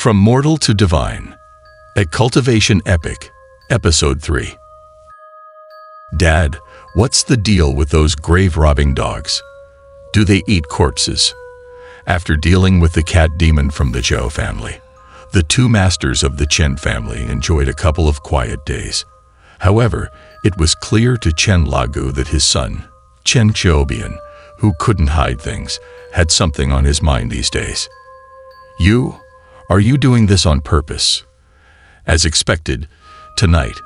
From Mortal to Divine, a Cultivation Epic, Episode 3. Dad, what's the deal with those grave-robbing dogs? Do they eat corpses? After dealing with the cat demon from the Zhou family, the two masters of the Chen family enjoyed a couple of quiet days. However, it was clear to Chen Lagu that his son, Chen Xiaobian, who couldn't hide things, had something on his mind these days. Are you doing this on purpose? As expected, tonight,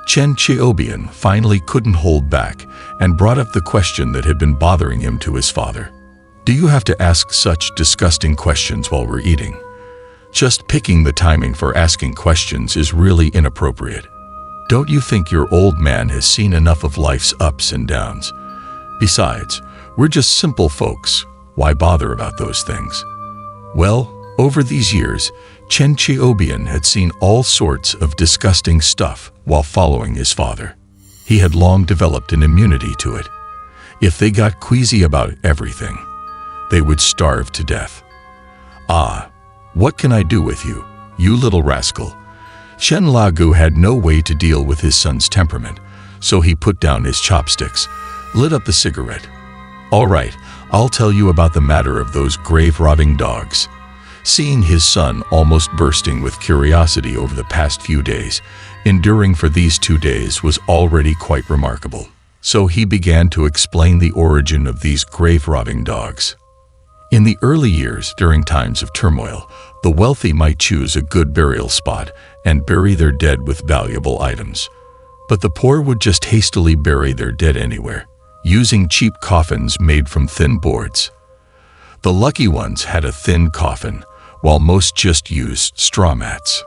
Chen Xiaobian finally couldn't hold back and brought up the question that had been bothering him to his father. Do you have to ask such disgusting questions while we're eating? Just picking the timing for asking questions is really inappropriate. Don't you think your old man has seen enough of life's ups and downs? Besides, we're just simple folks. Why bother about those things? Well, over these years, Chen Xiaobian had seen all sorts of disgusting stuff while following his father. He had long developed an immunity to it. If they got queasy about everything, they would starve to death. Ah, what can I do with you, you little rascal? Chen Lagu had no way to deal with his son's temperament, so he put down his chopsticks, lit up the cigarette. All right, I'll tell you about the matter of those grave-robbing dogs. Seeing his son almost bursting with curiosity over the past few days, enduring for these 2 days was already quite remarkable. So he began to explain the origin of these grave-robbing dogs. In the early years, during times of turmoil, the wealthy might choose a good burial spot and bury their dead with valuable items. But the poor would just hastily bury their dead anywhere, using cheap coffins made from thin boards. The lucky ones had a thin coffin, while most just used straw mats.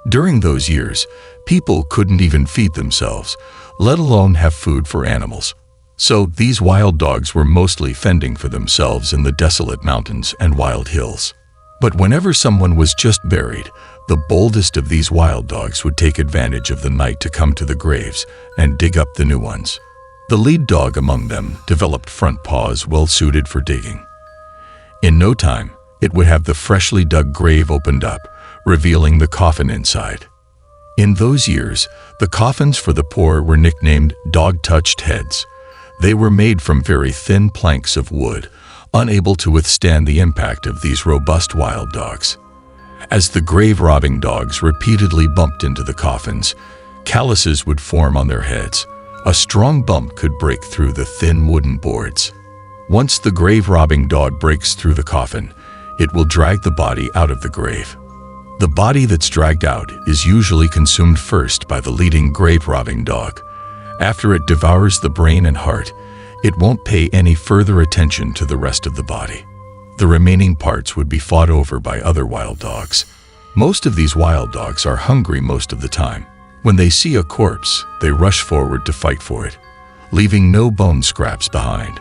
During those years, people couldn't even feed themselves, let alone have food for animals. So these wild dogs were mostly fending for themselves in the desolate mountains and wild hills. But whenever someone was just buried, the boldest of these wild dogs would take advantage of the night to come to the graves and dig up the new ones. The lead dog among them developed front paws well suited for digging. In no time, it would have the freshly dug grave opened up, revealing the coffin inside. In those years, the coffins for the poor were nicknamed dog-touched heads. They were made from very thin planks of wood, unable to withstand the impact of these robust wild dogs. As the grave-robbing dogs repeatedly bumped into the coffins, calluses would form on their heads. A strong bump could break through the thin wooden boards. Once the grave-robbing dog breaks through the coffin, it will drag the body out of the grave. The body that's dragged out is usually consumed first by the leading grave-robbing dog. After it devours the brain and heart, it won't pay any further attention to the rest of the body. The remaining parts would be fought over by other wild dogs. Most of these wild dogs are hungry most of the time. When they see a corpse, they rush forward to fight for it, leaving no bone scraps behind.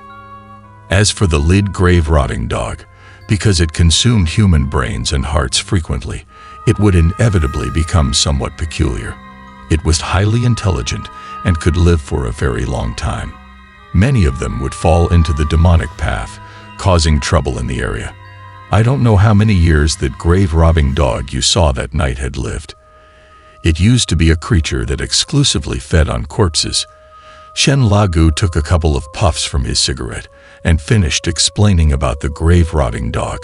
As for the lead grave-rotting dog, because it consumed human brains and hearts frequently, it would inevitably become somewhat peculiar. It was highly intelligent and could live for a very long time. Many of them would fall into the demonic path, causing trouble in the area. I don't know how many years that grave-robbing dog you saw that night had lived. It used to be a creature that exclusively fed on corpses. Chen Lagu took a couple of puffs from his cigarette and finished explaining about the grave-rotting dog.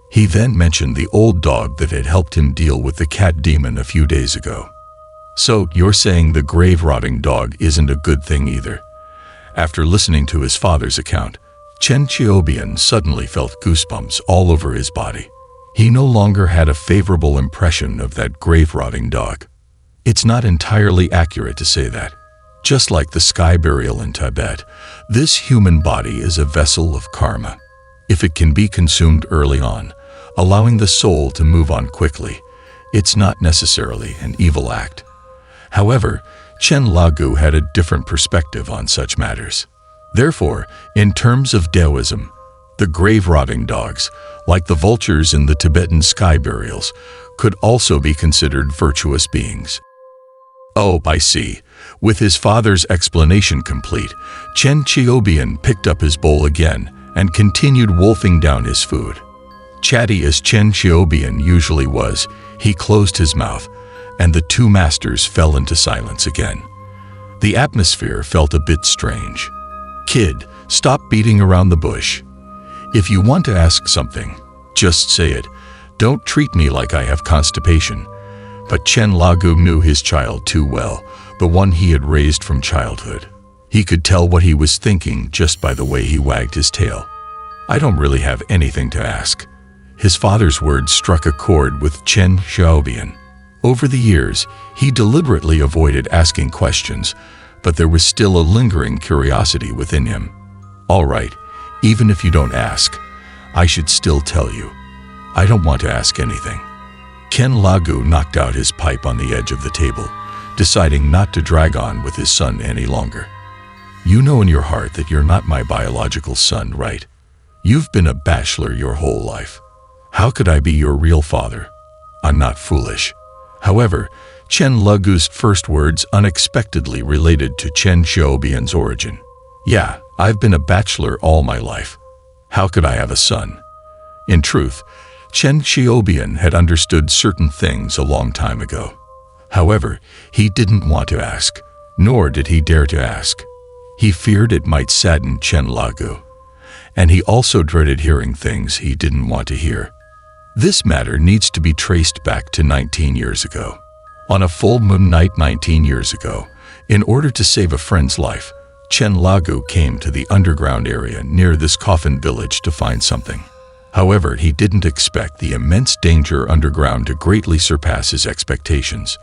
He then mentioned the old dog that had helped him deal with the cat demon a few days ago. So you're saying the grave-rotting dog isn't a good thing either? After listening to his father's account, Chen Xiaobian suddenly felt goosebumps all over his body. He no longer had a favorable impression of that grave-rotting dog. It's not entirely accurate to say that. Just like the sky burial in Tibet, this human body is a vessel of karma. If it can be consumed early on, allowing the soul to move on quickly, it's not necessarily an evil act. However, Chen Lagu had a different perspective on such matters. Therefore, in terms of Taoism, the grave-rotting dogs, like the vultures in the Tibetan sky burials, could also be considered virtuous beings. Oh, I see. With his father's explanation complete, Chen Xiaobian picked up his bowl again and continued wolfing down his food. Chatty as Chen Xiaobian usually was, he closed his mouth, and the two masters fell into silence again. The atmosphere felt a bit strange. "Kid, stop beating around the bush. If you want to ask something, just say it. Don't treat me like I have constipation." But Chen Lagu knew his child too well, the one he had raised from childhood. He could tell what he was thinking just by the way he wagged his tail. "I don't really have anything to ask." His father's words struck a chord with Chen Xiaobian. Over the years, he deliberately avoided asking questions, but there was still a lingering curiosity within him. "All right, even if you don't ask, I should still tell you. I don't want to ask anything." Chen Lagu knocked out his pipe on the edge of the table, deciding not to drag on with his son any longer. "You know in your heart that you're not my biological son, right? You've been a bachelor your whole life. How could I be your real father? I'm not foolish." However, Chen Lagu's first words unexpectedly related to Chen Xiaobian's origin. "Yeah, I've been a bachelor all my life. How could I have a son?" In truth, Chen Xiaobian had understood certain things a long time ago. However, he didn't want to ask, nor did he dare to ask. He feared it might sadden Chen Lagu, and he also dreaded hearing things he didn't want to hear. This matter needs to be traced back to 19 years ago. On a full moon night 19 years ago, in order to save a friend's life, Chen Lagu came to the underground area near this coffin village to find something. However, he didn't expect the immense danger underground to greatly surpass his expectations.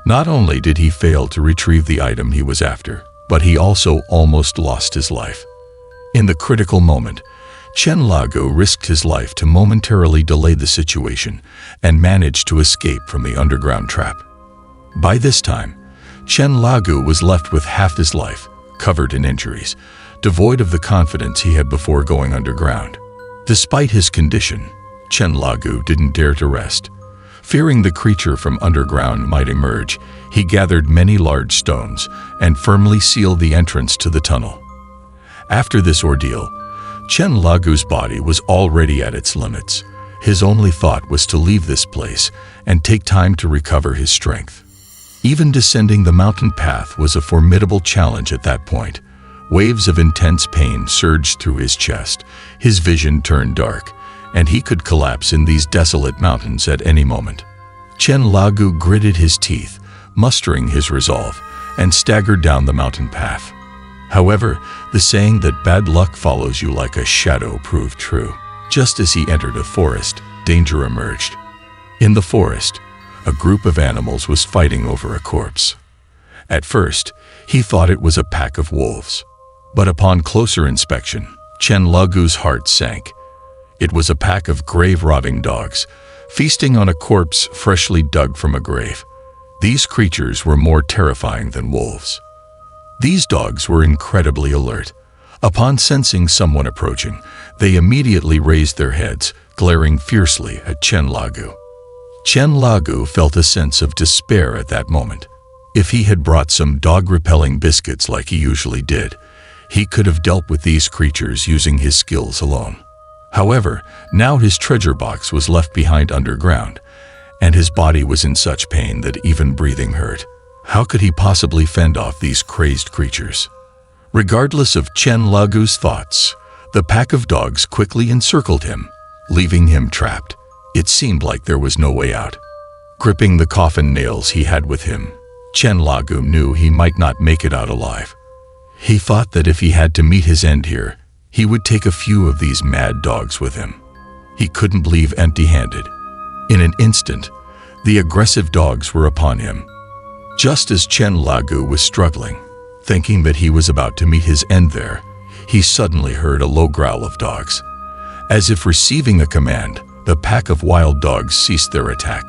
Not only did he fail to retrieve the item he was after, but he also almost lost his life. In the critical moment, Chen Lagu risked his life to momentarily delay the situation and managed to escape from the underground trap. By this time, Chen Lagu was left with half his life, covered in injuries, devoid of the confidence he had before going underground. Despite his condition, Chen Lagu didn't dare to rest. Fearing the creature from underground might emerge, he gathered many large stones and firmly sealed the entrance to the tunnel. After this ordeal, Chen Lagu's body was already at its limits. His only thought was to leave this place and take time to recover his strength. Even descending the mountain path was a formidable challenge at that point. Waves of intense pain surged through his chest, his vision turned dark, and he could collapse in these desolate mountains at any moment. Chen Lagu gritted his teeth, mustering his resolve, and staggered down the mountain path. However, the saying that bad luck follows you like a shadow proved true. Just as he entered a forest, danger emerged. In the forest, a group of animals was fighting over a corpse. At first, he thought it was a pack of wolves. But upon closer inspection, Chen Lagu's heart sank. It was a pack of grave-robbing dogs, feasting on a corpse freshly dug from a grave. These creatures were more terrifying than wolves. These dogs were incredibly alert. Upon sensing someone approaching, they immediately raised their heads, glaring fiercely at Chen Lagu. Chen Lagu felt a sense of despair at that moment. If he had brought some dog-repelling biscuits like he usually did, he could have dealt with these creatures using his skills alone. However, now his treasure box was left behind underground, and his body was in such pain that even breathing hurt. How could he possibly fend off these crazed creatures? Regardless of Chen Lagu's thoughts, the pack of dogs quickly encircled him, leaving him trapped. It seemed like there was no way out. Gripping the coffin nails he had with him, Chen Lagu knew he might not make it out alive. He thought that if he had to meet his end here, he would take a few of these mad dogs with him. He couldn't leave empty-handed. In an instant, the aggressive dogs were upon him. Just as Chen Lagu was struggling, thinking that he was about to meet his end there, he suddenly heard a low growl of dogs. As if receiving a command, the pack of wild dogs ceased their attack.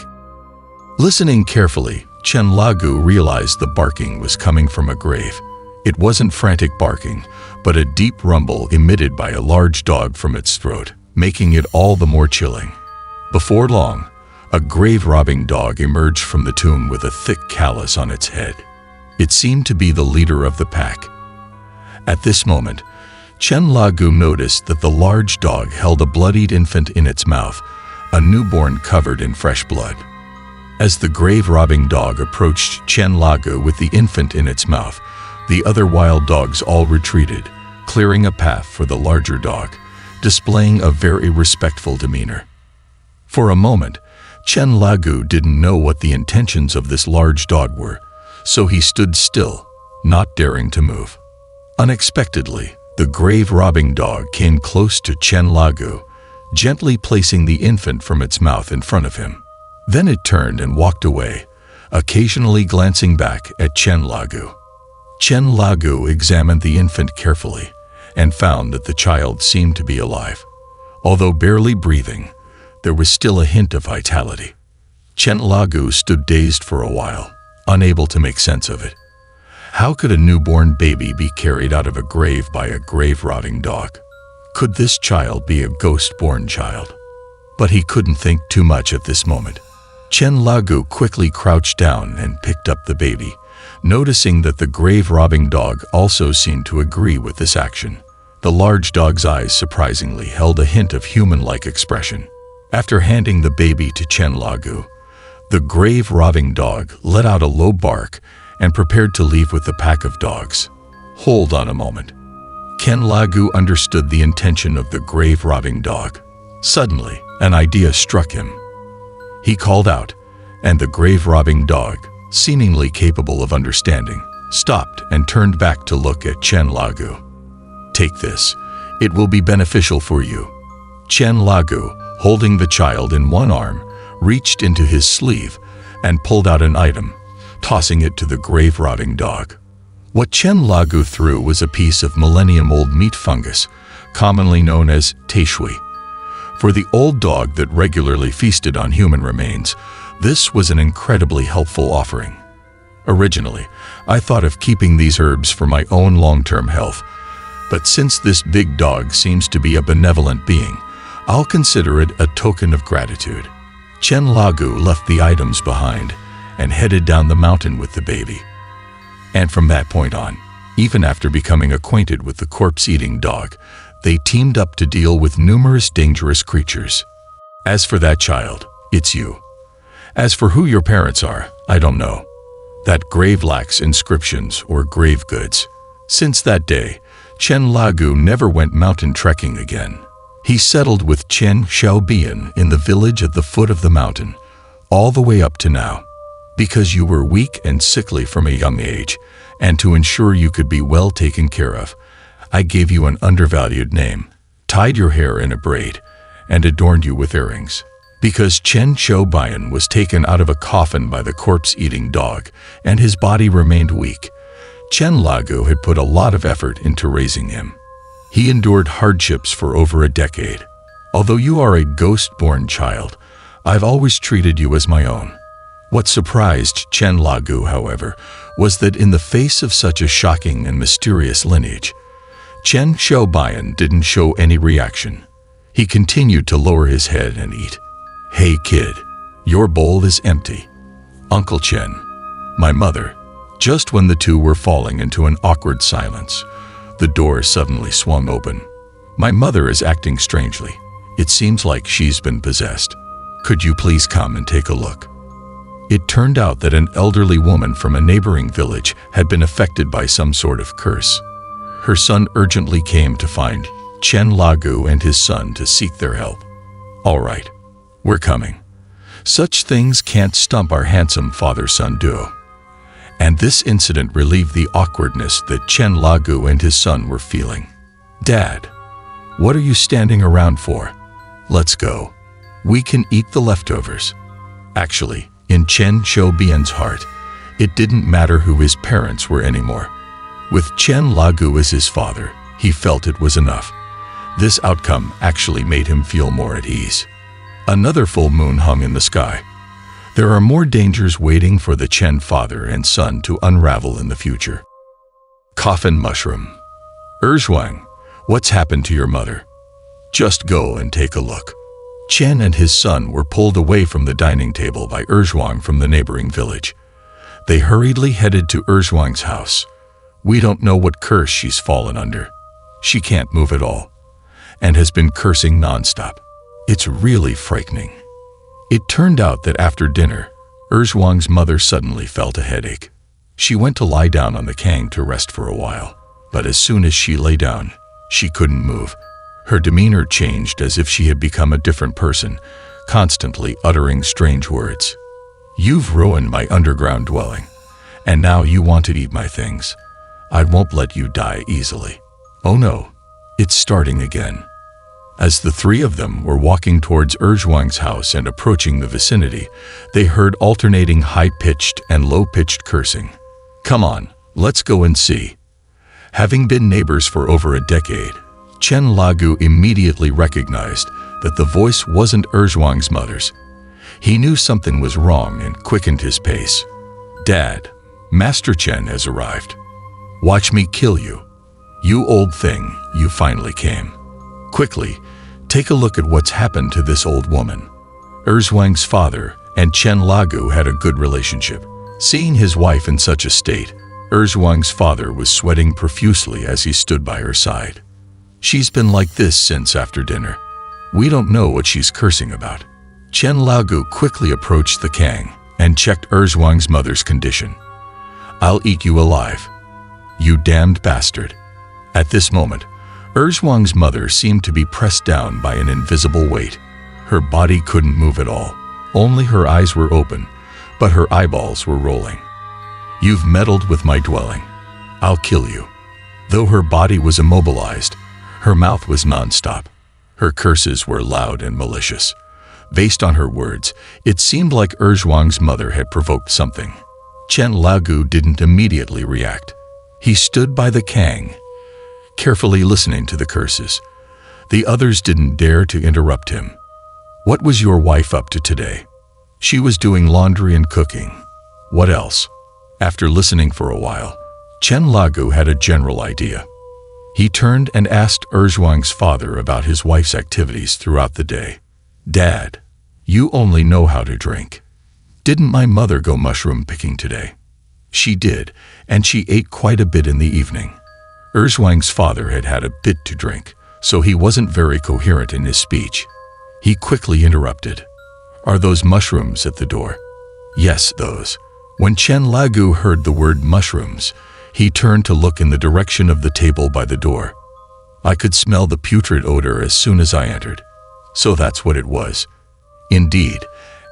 Listening carefully, Chen Lagu realized the barking was coming from a grave. It wasn't frantic barking, but a deep rumble emitted by a large dog from its throat, making it all the more chilling. Before long, a grave-robbing dog emerged from the tomb with a thick callus on its head. It seemed to be the leader of the pack. At this moment, Chen Lagu noticed that the large dog held a bloodied infant in its mouth, a newborn covered in fresh blood. As the grave-robbing dog approached Chen Lagu with the infant in its mouth, the other wild dogs all retreated, clearing a path for the larger dog, displaying a very respectful demeanor. For a moment, Chen Lagu didn't know what the intentions of this large dog were, so he stood still, not daring to move. Unexpectedly, the grave-robbing dog came close to Chen Lagu, gently placing the infant from its mouth in front of him. Then it turned and walked away, occasionally glancing back at Chen Lagu. Chen Lagu examined the infant carefully and found that the child seemed to be alive. Although barely breathing, there was still a hint of vitality. Chen Lagu stood dazed for a while, unable to make sense of it. How could a newborn baby be carried out of a grave by a grave-robbing dog? Could this child be a ghost-born child? But he couldn't think too much at this moment. Chen Lagu quickly crouched down and picked up the baby, noticing that the grave-robbing dog also seemed to agree with this action. The large dog's eyes surprisingly held a hint of human-like expression. After handing the baby to Chen Lagu, the grave-robbing dog let out a low bark and prepared to leave with the pack of dogs. Hold on a moment. Chen Lagu understood the intention of the grave-robbing dog. Suddenly, an idea struck him. He called out, and the grave-robbing dog, seemingly capable of understanding, stopped and turned back to look at Chen Lagu. Take this. It will be beneficial for you. Chen Lagu, holding the child in one arm, reached into his sleeve and pulled out an item, tossing it to the grave-robbing dog. What Chen Lagu threw was a piece of millennium-old meat fungus, commonly known as teishui. For the old dog that regularly feasted on human remains, this was an incredibly helpful offering. Originally, I thought of keeping these herbs for my own long-term health, but since this big dog seems to be a benevolent being, I'll consider it a token of gratitude. Chen Lagu left the items behind and headed down the mountain with the baby. And from that point on, even after becoming acquainted with the corpse-eating dog, they teamed up to deal with numerous dangerous creatures. As for that child, it's you. As for who your parents are, I don't know. That grave lacks inscriptions or grave goods. Since that day, Chen Lagu never went mountain trekking again. He settled with Chen Xiaobian in the village at the foot of the mountain, all the way up to now. Because you were weak and sickly from a young age, and to ensure you could be well taken care of, I gave you an undervalued name, tied your hair in a braid, and adorned you with earrings. Because Chen Xiaobian was taken out of a coffin by the corpse-eating dog, and his body remained weak, Chen Lagu had put a lot of effort into raising him. He endured hardships for over a decade. Although you are a ghost-born child, I've always treated you as my own. What surprised Chen Lagu, however, was that in the face of such a shocking and mysterious lineage, Chen Xiaobian didn't show any reaction. He continued to lower his head and eat. Hey kid, your bowl is empty. Uncle Chen, my mother. Just when the two were falling into an awkward silence, the door suddenly swung open. My mother is acting strangely. It seems like she's been possessed. Could you please come and take a look? It turned out that an elderly woman from a neighboring village had been affected by some sort of curse. Her son urgently came to find Chen Lagu and his son to seek their help. All right, we're coming. Such things can't stump our handsome father-son duo. And this incident relieved the awkwardness that Chen Lagu and his son were feeling. Dad, what are you standing around for? Let's go. We can eat the leftovers. Actually, in Chen Xiaobian's heart, it didn't matter who his parents were anymore. With Chen Lagu as his father, he felt it was enough. This outcome actually made him feel more at ease. Another full moon hung in the sky. There are more dangers waiting for the Chen father and son to unravel in the future. Coffin mushroom. Erzhuang, what's happened to your mother? Just go and take a look. Chen and his son were pulled away from the dining table by Erzhuang from the neighboring village. They hurriedly headed to Erzhuang's house. We don't know what curse she's fallen under. She can't move at all, and has been cursing nonstop. It's really frightening. It turned out that after dinner, Erzhuang's mother suddenly felt a headache. She went to lie down on the kang to rest for a while, but as soon as she lay down, she couldn't move. Her demeanor changed as if she had become a different person, constantly uttering strange words. "You've ruined my underground dwelling, and now you want to eat my things. I won't let you die easily." Oh no, it's starting again. As the three of them were walking towards Erzhuang's house and approaching the vicinity, they heard alternating high-pitched and low-pitched cursing. "Come on, let's go and see." Having been neighbors for over a decade, Chen Lagu immediately recognized that the voice wasn't Erzhuang's mother's. He knew something was wrong and quickened his pace. "Dad, Master Chen has arrived. Watch me kill you. You old thing, you finally came. Quickly, take a look at what's happened to this old woman." Erzhuang's father and Chen Lagu had a good relationship. Seeing his wife in such a state, Erzhuang's father was sweating profusely as he stood by her side. "She's been like this since after dinner. We don't know what she's cursing about." Chen Lagu quickly approached the kang and checked Erzhuang's mother's condition. "I'll eat you alive, you damned bastard." At this moment, Erzhuang's mother seemed to be pressed down by an invisible weight. Her body couldn't move at all. Only her eyes were open, but her eyeballs were rolling. "You've meddled with my dwelling. I'll kill you." Though her body was immobilized, her mouth was non-stop. Her curses were loud and malicious. Based on her words, it seemed like Erzhuang's mother had provoked something. Chen Lagu didn't immediately react. He stood by the kang, carefully listening to the curses. The others didn't dare to interrupt him. "What was your wife up to today?" "She was doing laundry and cooking." "What else?" After listening for a while, Chen Lagu had a general idea. He turned and asked Erzhuang's father about his wife's activities throughout the day. "Dad, you only know how to drink. Didn't my mother go mushroom picking today?" "She did, and she ate quite a bit in the evening." Erzhuang's father had had a bit to drink, so he wasn't very coherent in his speech. He quickly interrupted. "Are those mushrooms at the door?" "Yes, those." When Chen Lagu heard the word mushrooms, he turned to look in the direction of the table by the door. "I could smell the putrid odor as soon as I entered." So that's what it was. Indeed,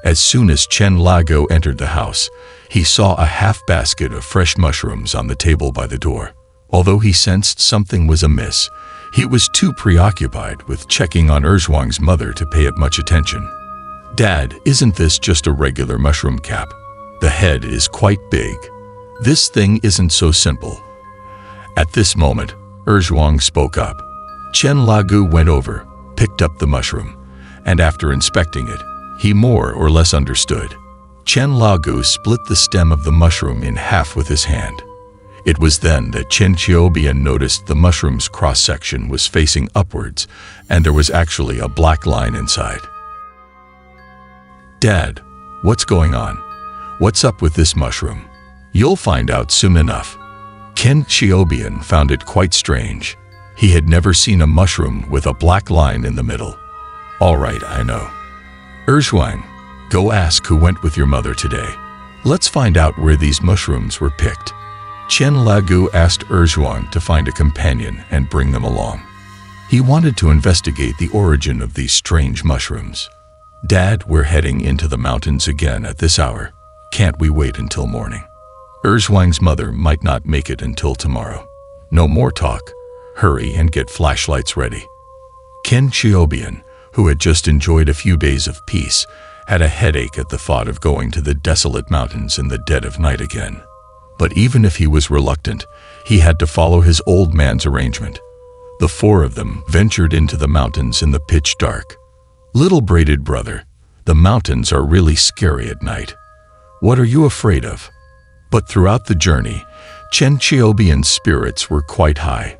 as soon as Chen Lagu entered the house, he saw a half basket of fresh mushrooms on the table by the door. Although he sensed something was amiss, he was too preoccupied with checking on Erzhuang's mother to pay it much attention. "Dad, isn't this just a regular mushroom cap? The head is quite big. This thing isn't so simple." At this moment, Erzhuang spoke up. Chen Lagu went over, picked up the mushroom, and after inspecting it, he more or less understood. Chen Lagu split the stem of the mushroom in half with his hand. It was then that Chen Qiubian noticed the mushroom's cross-section was facing upwards, and there was actually a black line inside. "Dad, what's going on? What's up with this mushroom?" "You'll find out soon enough." Chen Qiubian found it quite strange. He had never seen a mushroom with a black line in the middle. "All right, I know. Erzhuang, go ask who went with your mother today. Let's find out where these mushrooms were picked." Chen Lagu asked Erzhuang to find a companion and bring them along. He wanted to investigate the origin of these strange mushrooms. "Dad, we're heading into the mountains again at this hour. Can't we wait until morning? Erzhuang's mother might not make it until tomorrow. No more talk. Hurry and get flashlights ready." Chen Qiubian, who had just enjoyed a few days of peace, had a headache at the thought of going to the desolate mountains in the dead of night again. But even if he was reluctant, he had to follow his old man's arrangement. The four of them ventured into the mountains in the pitch dark. "Little braided brother, the mountains are really scary at night. What are you afraid of?" But throughout the journey, Chen Qiubian's spirits were quite high.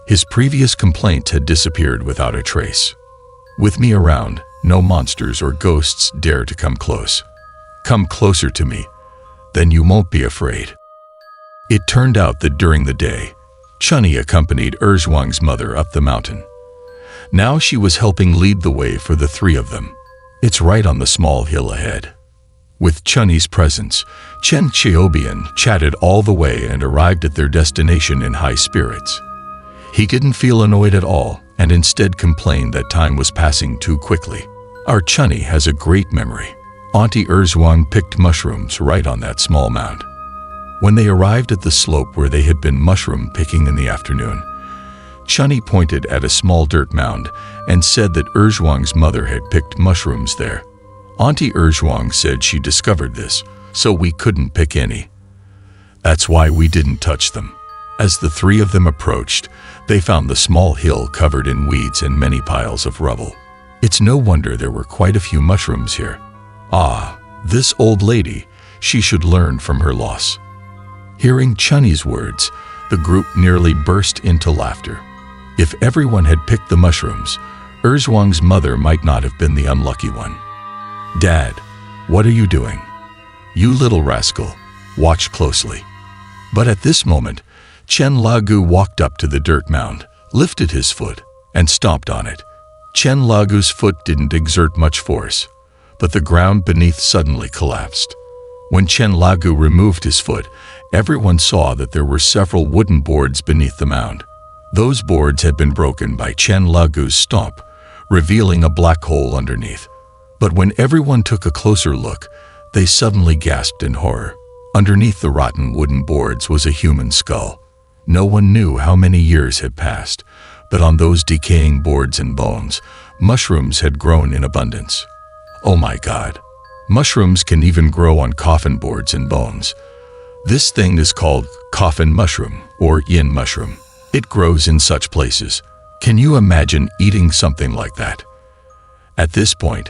His previous complaint had disappeared without a trace. "With me around, no monsters or ghosts dare to come close. Come closer to me, then you won't be afraid." It turned out that during the day, Chunni accompanied Erzhuang's mother up the mountain. Now she was helping lead the way for the three of them. It's right on the small hill ahead. With Chunny's presence, Chen Xiaobian chatted all the way and arrived at their destination in high spirits. He didn't feel annoyed at all and instead complained that time was passing too quickly. Our Chunny has a great memory. Auntie Erzhuang picked mushrooms right on that small mound. When they arrived at the slope where they had been mushroom picking in the afternoon, Chunny pointed at a small dirt mound and said that Erzhuang's mother had picked mushrooms there. Auntie Erzhuang said she discovered this, so we couldn't pick any. That's why we didn't touch them. As the three of them approached, they found the small hill covered in weeds and many piles of rubble. It's no wonder there were quite a few mushrooms here. Ah, this old lady, she should learn from her loss. Hearing Chunny's words, the group nearly burst into laughter. If everyone had picked the mushrooms, Erzhuang's mother might not have been the unlucky one. Dad, what are you doing? You little rascal, watch closely. But at this moment, Chen Lagu walked up to the dirt mound, lifted his foot, and stomped on it. Chen Lagu's foot didn't exert much force, but the ground beneath suddenly collapsed. When Chen Lagu removed his foot, everyone saw that there were several wooden boards beneath the mound. Those boards had been broken by Chen Lagu's stomp, revealing a black hole underneath. But when everyone took a closer look, they suddenly gasped in horror. Underneath the rotten wooden boards was a human skull. No one knew how many years had passed, but on those decaying boards and bones, mushrooms had grown in abundance. Oh my God! Mushrooms can even grow on coffin boards and bones. This thing is called coffin mushroom or yin mushroom. It grows in such places. Can you imagine eating something like that? At this point,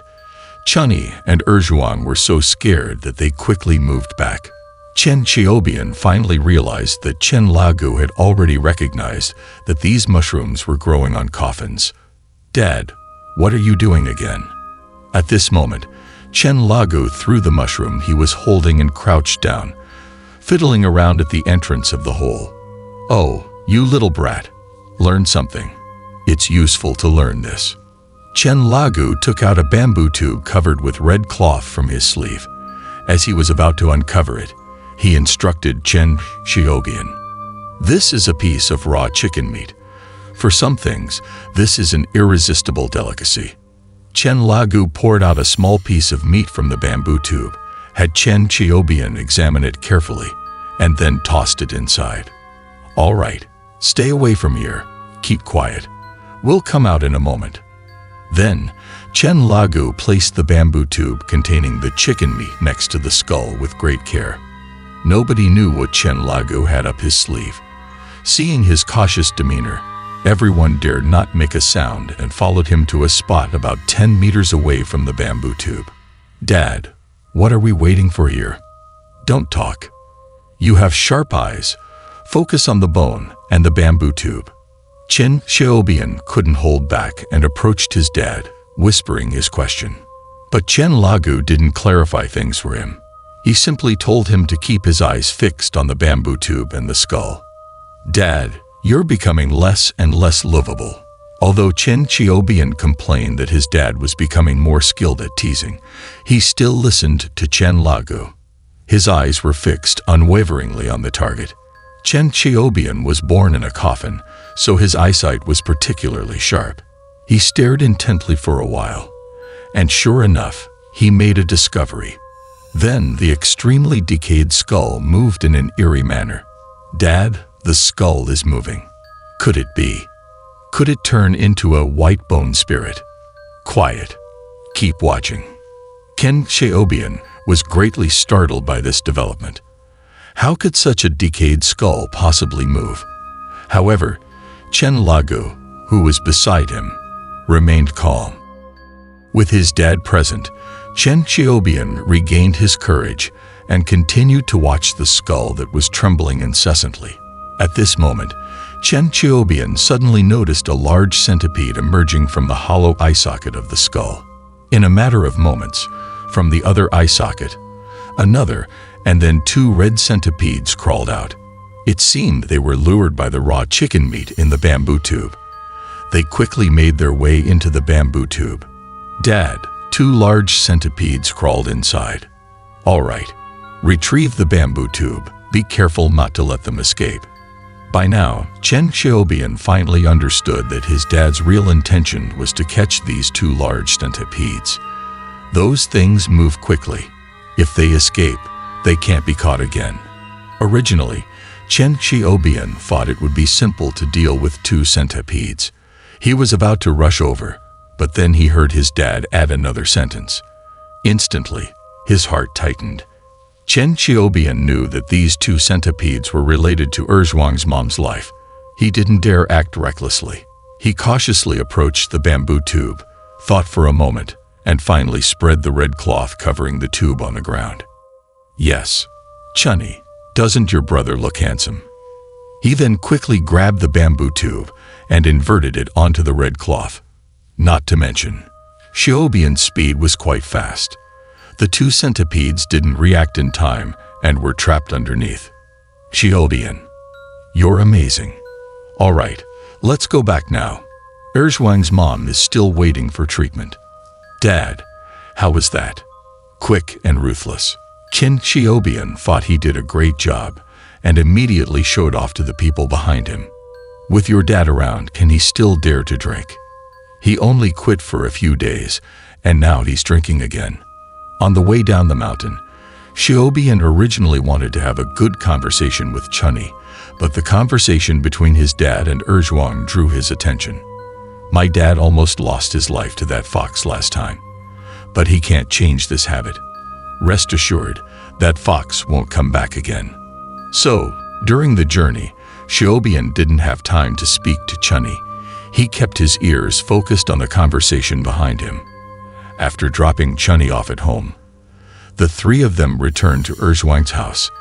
Chunny and Erzhuang were so scared that they quickly moved back. Chen Xiaobian finally realized that Chen Lagu had already recognized that these mushrooms were growing on coffins. Dad, what are you doing again? At this moment, Chen Lagu threw the mushroom he was holding and crouched down, fiddling around at the entrance of the hole. Oh, you little brat, learn something. It's useful to learn this. Chen Lagu took out a bamboo tube covered with red cloth from his sleeve. As he was about to uncover it, he instructed Chen Xiaobian. This is a piece of raw chicken meat. For some things, this is an irresistible delicacy. Chen Lagu poured out a small piece of meat from the bamboo tube, had Chen Xiaobian examine it carefully, and then tossed it inside. All right, stay away from here. Keep quiet. We'll come out in a moment. Then, Chen Lagu placed the bamboo tube containing the chicken meat next to the skull with great care. Nobody knew what Chen Lagu had up his sleeve. Seeing his cautious demeanor, everyone dared not make a sound and followed him to a spot about 10 meters away from the bamboo tube. Dad, what are we waiting for here? Don't talk. You have sharp eyes. Focus on the bone and the bamboo tube. Chen Xiaobian couldn't hold back and approached his dad, whispering his question. But Chen Lagu didn't clarify things for him. He simply told him to keep his eyes fixed on the bamboo tube and the skull. Dad, you're becoming less and less lovable. Although Chen Xiaobian complained that his dad was becoming more skilled at teasing, he still listened to Chen Lagu. His eyes were fixed unwaveringly on the target. Chen Xiaobian was born in a coffin, so his eyesight was particularly sharp. He stared intently for a while, and sure enough, he made a discovery. Then the extremely decayed skull moved in an eerie manner. Dad, the skull is moving. Could it be? Could it turn into a white bone spirit? Quiet. Keep watching. Chen Xiaobian was greatly startled by this development. How could such a decayed skull possibly move? However, Chen Lagu, who was beside him, remained calm. With his dad present, Chen Xiaobian regained his courage and continued to watch the skull that was trembling incessantly. At this moment, Chen Xiaobian suddenly noticed a large centipede emerging from the hollow eye socket of the skull. In a matter of moments, from the other eye socket, another, and then 2 red centipedes crawled out. It seemed they were lured by the raw chicken meat in the bamboo tube. They quickly made their way into the bamboo tube. Dad, 2 large centipedes crawled inside. All right, retrieve the bamboo tube. Be careful not to let them escape. By now, Chen Xiaobian finally understood that his dad's real intention was to catch these 2 large centipedes. Those things move quickly. If they escape, they can't be caught again. Originally, Chen Xiaobian thought it would be simple to deal with 2 centipedes. He was about to rush over, but then he heard his dad add another sentence. Instantly, his heart tightened. Chen Xiaobian knew that these 2 centipedes were related to Erzhuang's mom's life. He didn't dare act recklessly. He cautiously approached the bamboo tube, thought for a moment, and finally spread the red cloth covering the tube on the ground. Yes, Chunny, doesn't your brother look handsome? He then quickly grabbed the bamboo tube and inverted it onto the red cloth. Not to mention, Xiaobian's speed was quite fast. The 2 centipedes didn't react in time and were trapped underneath. Xiaobian, you're amazing. All right, let's go back now. Erzhuang's mom is still waiting for treatment. Dad, how was that? Quick and ruthless. Chen Xiaobian thought he did a great job and immediately showed off to the people behind him. With your dad around, can he still dare to drink? He only quit for a few days, and now he's drinking again. On the way down the mountain, Xiaobian originally wanted to have a good conversation with Chunny, but the conversation between his dad and Erzhuang drew his attention. My dad almost lost his life to that fox last time, but he can't change this habit. Rest assured, that fox won't come back again. So, during the journey, Xiaobian didn't have time to speak to Chunny. He kept his ears focused on the conversation behind him. After dropping Chunny off at home, the 3 of them returned to Erzhuang's house.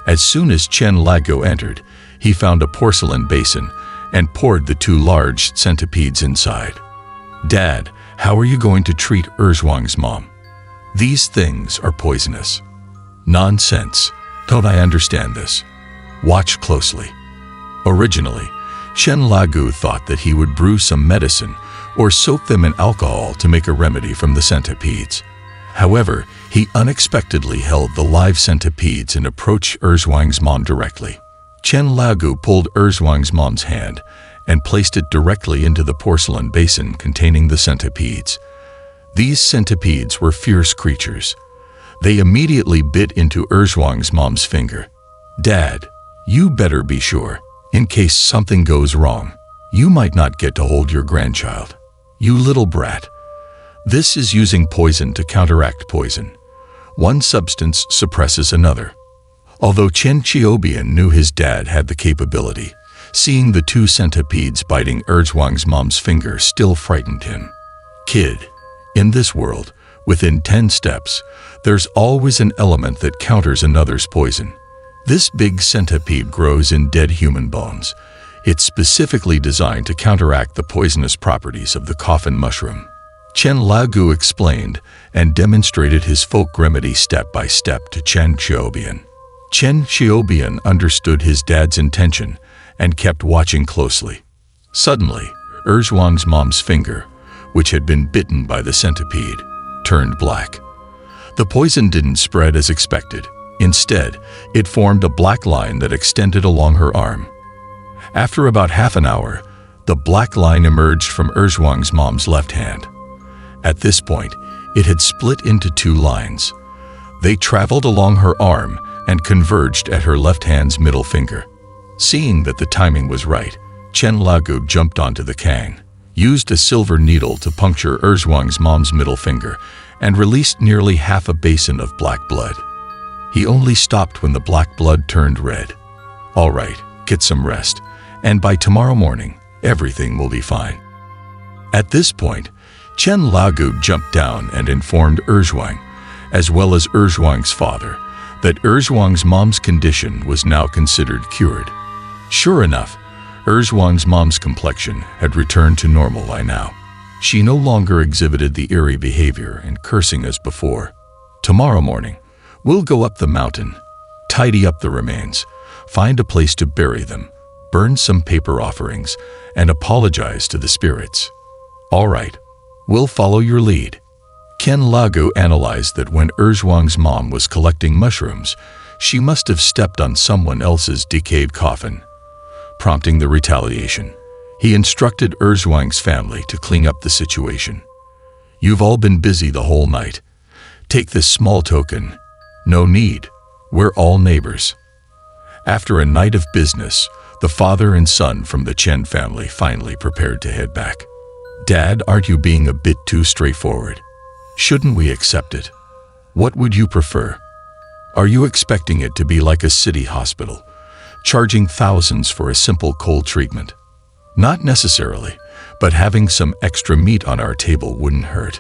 As soon as Chen Lago entered, he found a porcelain basin and poured the 2 large centipedes inside. Dad, how are you going to treat Erzhuang's mom? These things are poisonous. Nonsense. Don't I understand this? Watch closely. Originally, Chen Lagu thought that he would brew some medicine or soak them in alcohol to make a remedy from the centipedes. However, he unexpectedly held the live centipedes and approached Erzhuang's mom directly. Chen Lagu pulled Erzhuang's mom's hand and placed it directly into the porcelain basin containing the centipedes. These centipedes were fierce creatures. They immediately bit into Erzhuang's mom's finger. Dad, you better be sure. In case something goes wrong, you might not get to hold your grandchild. You little brat. This is using poison to counteract poison. One substance suppresses another. Although Chen Xiaobian knew his dad had the capability, seeing the 2 centipedes biting Erzhuang's mom's finger still frightened him. Kid, in this world, within 10 steps, there's always an element that counters another's poison. This big centipede grows in dead human bones. It's specifically designed to counteract the poisonous properties of the coffin mushroom. Chen Lagu explained and demonstrated his folk remedy step by step to Chen Xiaobian. Chen Xiaobian understood his dad's intention and kept watching closely. Suddenly, Erzhuang's mom's finger, which had been bitten by the centipede, turned black. The poison didn't spread as expected. Instead, it formed a black line that extended along her arm. After about half an hour, the black line emerged from Erzhuang's mom's left hand. At this point, it had split into 2 lines. They traveled along her arm and converged at her left hand's middle finger. Seeing that the timing was right, Chen Lagu jumped onto the kang, used a silver needle to puncture Erzhuang's mom's middle finger, and released nearly half a basin of black blood. He only stopped when the black blood turned red. All right, get some rest, and by tomorrow morning, everything will be fine. At this point, Chen Lagu jumped down and informed Erzhuang, as well as Erzhuang's father, that Erzhuang's mom's condition was now considered cured. Sure enough, Erzhuang's mom's complexion had returned to normal by now. She no longer exhibited the eerie behavior and cursing as before. Tomorrow morning, we'll go up the mountain, tidy up the remains, find a place to bury them, burn some paper offerings, and apologize to the spirits. All right, we'll follow your lead. Ken Lago analyzed that when Erzhuang's mom was collecting mushrooms, she must have stepped on someone else's decayed coffin, prompting the retaliation. He instructed Erzhuang's family to clean up the situation. You've all been busy the whole night. Take this small token. No need. We're all neighbors. After a night of business, the father and son from the Chen family finally prepared to head back. Dad, aren't you being a bit too straightforward? Shouldn't we accept it? What would you prefer? Are you expecting it to be like a city hospital, charging thousands for a simple cold treatment? Not necessarily, but having some extra meat on our table wouldn't hurt.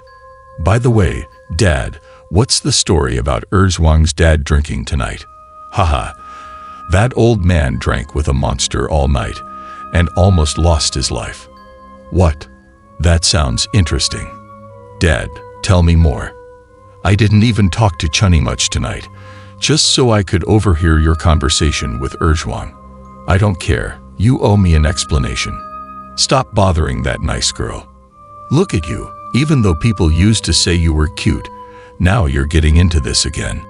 By the way, Dad, what's the story about Erzhuang's dad drinking tonight? Haha, that old man drank with a monster all night and almost lost his life. What? That sounds interesting. Dad, tell me more. I didn't even talk to Chunny much tonight, just so I could overhear your conversation with Erzhuang. I don't care. You owe me an explanation. Stop bothering that nice girl. Look at you. Even though people used to say you were cute, now you're getting into this again.